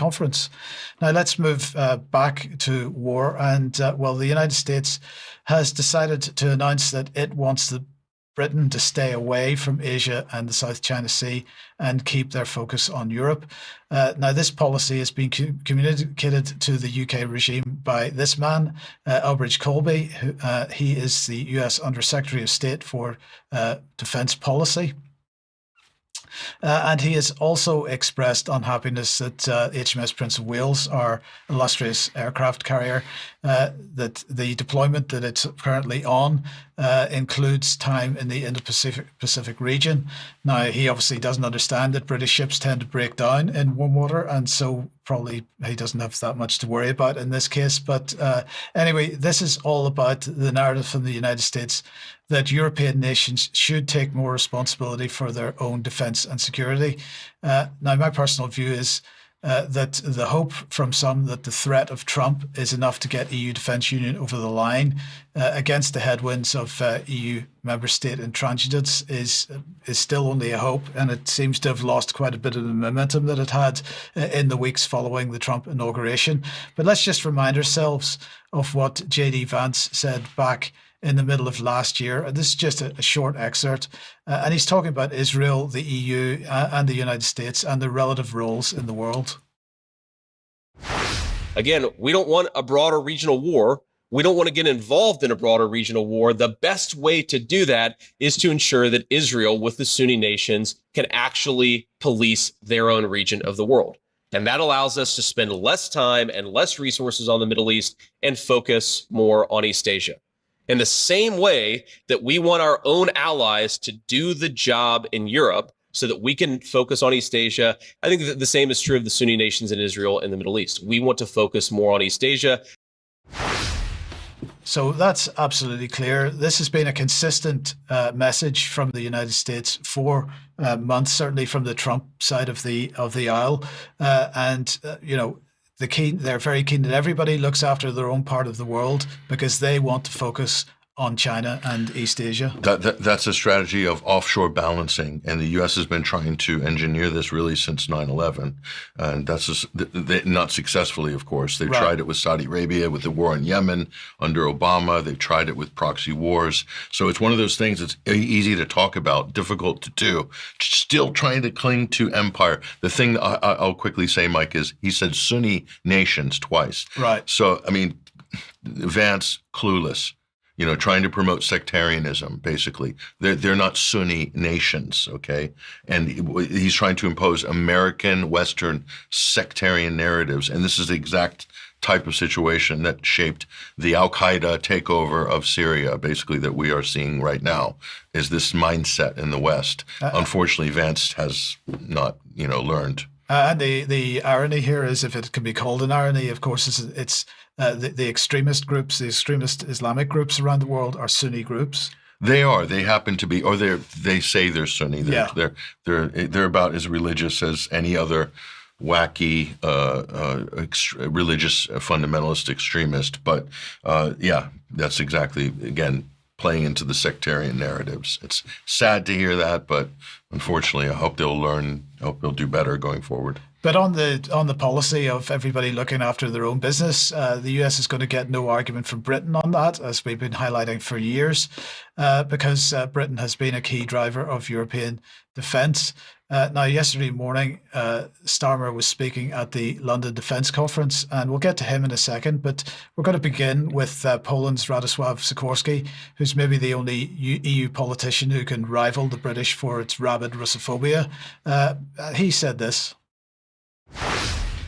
conference. Now let's move back to war. And the United States has decided to announce that it wants Britain to stay away from Asia and the South China Sea and keep their focus on Europe. Now, this policy has been communicated to the UK regime by this man, Elbridge Colby. He is the US Under Secretary of State for Defence Policy. And he has also expressed unhappiness that HMS Prince of Wales, our illustrious aircraft carrier, that the deployment that it's currently on includes time in the Indo-Pacific region. Now, he obviously doesn't understand that British ships tend to break down in warm water, and so probably he doesn't have that much to worry about in this case. But anyway, this is all about the narrative from the United States that European nations should take more responsibility for their own defence and security. Now, my personal view is that the hope from some that the threat of Trump is enough to get EU defence union over the line against the headwinds of EU member state intransigence is still only a hope, and it seems to have lost quite a bit of the momentum that it had in the weeks following the Trump inauguration. But let's just remind ourselves of what J.D. Vance said back in the middle of last year. This is just a short excerpt, and he's talking about Israel, the EU, and the United States and their relative roles in the world. Again, we don't want a broader regional war. We don't want to get involved in a broader regional war. The best way to do that is to ensure that Israel, with the Sunni nations, can actually police their own region of the world. And that allows us to spend less time and less resources on the Middle East and focus more on East Asia. In the same way that we want our own allies to do the job in Europe so that we can focus on East Asia, I think that the same is true of the Sunni nations in Israel and the Middle East. We want to focus more on East Asia. So that's absolutely clear. This has been a consistent message from the United States for months, certainly from the Trump side of the aisle. They're very keen that everybody looks after their own part of the world because they want to focus on China and East Asia. That's a strategy of offshore balancing, and the U.S. has been trying to engineer this really since 9/11, and that's not successfully, of course. They've tried it with Saudi Arabia, with the war in Yemen under Obama. They've tried it with proxy wars. So it's one of those things that's easy to talk about, difficult to do. Still trying to cling to empire. The thing I'll quickly say, Mike, is he said Sunni nations twice. Right. So, I mean, Vance, clueless. Trying to promote sectarianism, basically. They're not Sunni nations, okay? And he's trying to impose American, Western sectarian narratives. And this is the exact type of situation that shaped the al-Qaeda takeover of Syria, basically, that we are seeing right now, is this mindset in the West. Unfortunately, Vance has not, learned. And the irony here is, if it can be called an irony, of course, it's the extremist groups, the extremist Islamic groups around the world are Sunni groups. They are. They happen to be, or they say they're Sunni. They're about as religious as any other wacky religious fundamentalist extremist. But that's exactly, again, playing into the sectarian narratives. It's sad to hear that, but unfortunately, I hope they'll learn. I hope they'll do better going forward. But on the policy of everybody looking after their own business, the US is going to get no argument from Britain on that, as we've been highlighting for years, because Britain has been a key driver of European defence. Now, yesterday morning, Starmer was speaking at the London Defence Conference, and we'll get to him in a second, but we're going to begin with Poland's Radosław Sikorski, who's maybe the only EU politician who can rival the British for its rabid Russophobia. He said this.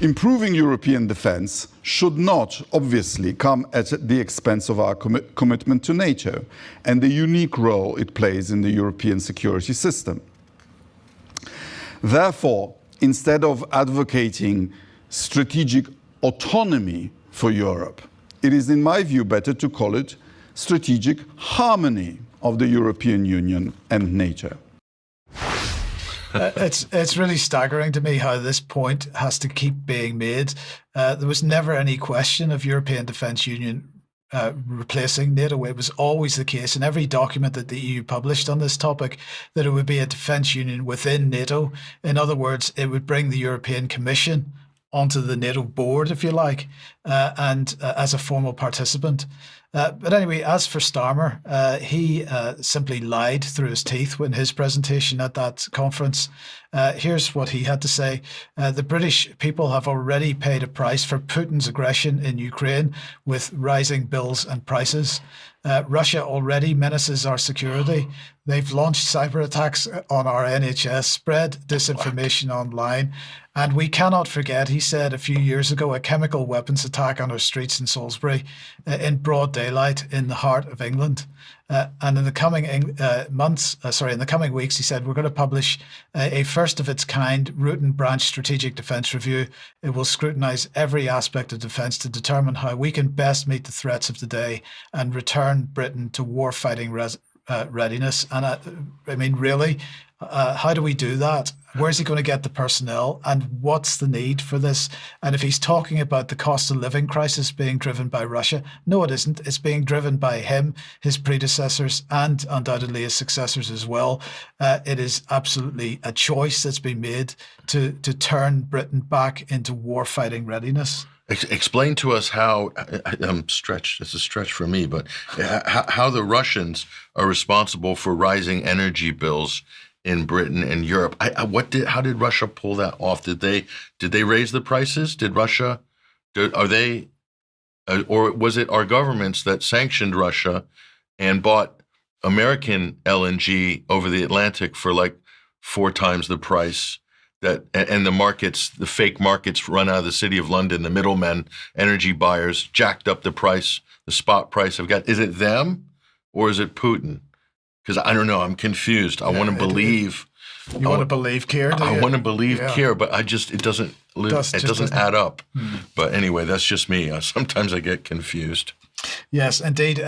Improving European defence should not, obviously, come at the expense of our commitment to NATO and the unique role it plays in the European security system. Therefore, instead of advocating strategic autonomy for Europe, it is, in my view, better to call it strategic harmony of the European Union and NATO. It's really staggering to me how this point has to keep being made. There was never any question of European Defence Union replacing NATO. It was always the case in every document that the EU published on this topic that it would be a defence union within NATO. In other words, it would bring the European Commission onto the NATO board, if you like, and as a formal participant. But anyway, as for Starmer, he simply lied through his teeth in his presentation at that conference. Here's what he had to say. The British people have already paid a price for Putin's aggression in Ukraine with rising bills and prices. Russia already menaces our security. They've launched cyber attacks on our NHS, spread disinformation online. And we cannot forget, he said a few years ago, a chemical weapons attack on our streets in Salisbury in broad daylight in the heart of England. And in the coming in the coming weeks, he said, we're going to publish a first of its kind root and branch strategic defence review. It will scrutinise every aspect of defence to determine how we can best meet the threats of the day and return Britain to war-fighting readiness. And I mean, really, how do we do that? Where's he going to get the personnel? And what's the need for this? And if he's talking about the cost of living crisis being driven by Russia, no, it isn't. It's being driven by him, his predecessors, and undoubtedly his successors as well. It is absolutely a choice that's been made to turn Britain back into war-fighting readiness. Explain to us how, I'm stretched, it's a stretch for me, but how the Russians are responsible for rising energy bills in Britain and Europe. How did Russia pull that off? Did they raise the prices? Did Russia, or was it our governments that sanctioned Russia and bought American LNG over the Atlantic for like 4 times the price? And the fake markets run out of the City of London, the middlemen, energy buyers jacked up the price, the spot price of gas. Is it them or is it Putin? Because I don't know, I'm confused. I want to believe. You want to believe Keir? I want to believe Keir, but it doesn't add up. But anyway, that's just me. Sometimes I get confused. Yes, indeed.